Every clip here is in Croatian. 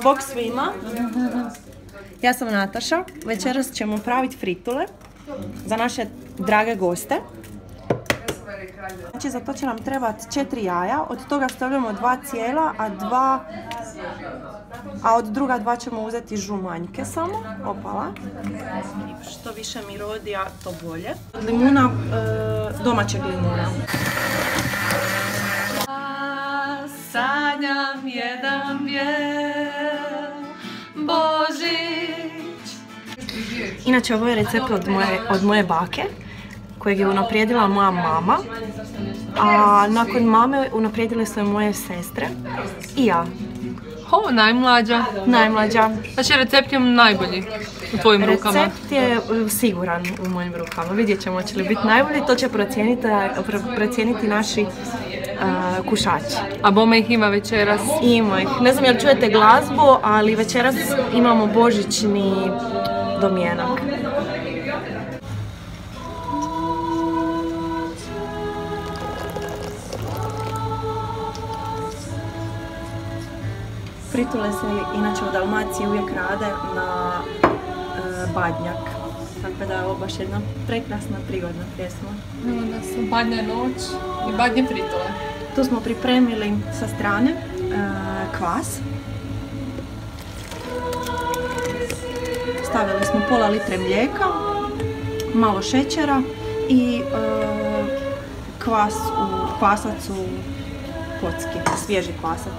Bok svima. Ja sam Nataša. Večeras ćemo praviti fritule za naše drage goste. Znači za to će nam trebati 4 jaja, od toga stavljamo 2 cijela, a od druga 2 ćemo uzeti žumanjke samo. Opala. Što više mi rodija, to bolje. Od limuna, domaćeg limuna. Sanjam jedan bijel Božić. Inače, ovo je recept od moje bake, kojeg je unaprijedila moja mama. A nakon mame unaprijedile su moje sestre i ja. O, najmlađa. Najmlađa. Znači recept je najbolji u tvojim rukama. Recept je siguran u mojim rukama. Vidjet ćemo će li biti najbolji, to će procijeniti naši kušači. A bome ih ima večeras? Ima ih. Ne znam jel čujete glazbu, ali večeras imamo božićni domjenak. Fritule se inače u Dalmaciji uvijek rade na badnjak. Tako da je ovo baš jedna prekrasna, prigodna pjesma. Evo nas badnja noć i badnje fritule. Tu smo pripremili sa strane kvas. Stavili smo pola litre mlijeka, malo šećera i kvasac u kocki, svježi kvasac.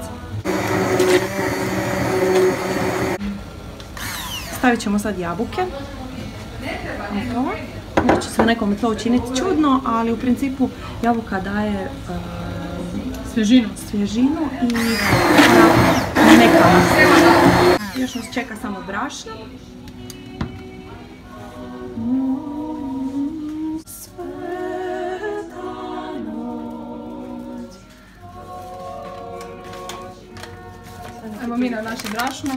Stavit ćemo sad jabuke. Znači se nekome to učiniti čudno, ali u principu jabuka daje svježinu i mekavost. Još nas čeka samo brašno. Evo mi na naše brašno.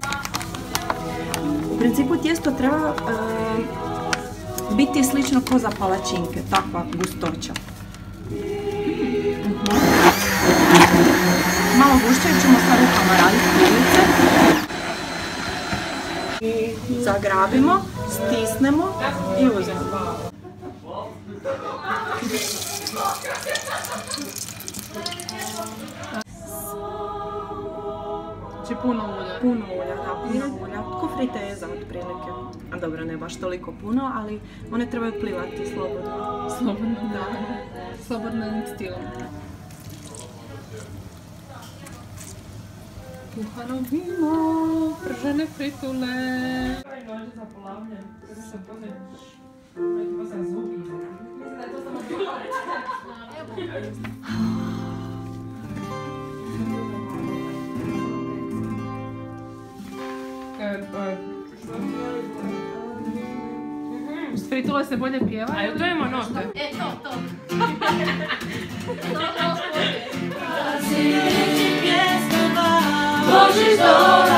U principu tijesto treba biti slično ko za palačinke, takva gustoća. Malo gušće ćemo sa rukama raditi pilice. Zagrabimo, stisnemo i uzmemo. Znači puno ulja. Puno ulja, da, puno ulja. Ko friteza otprilike. A dobro, ne baš toliko puno, ali one trebaju plivati slobodno. Slobodno, da. Slobodnim stilom. Kuhano vino, pržene fritule. Kaj nože za polavljen, kada se pozoriš. Ima sam zvuk. Mislim da je to samo uz fritule se bolje pjeva. Ajde, dojemo note. To. Božić dola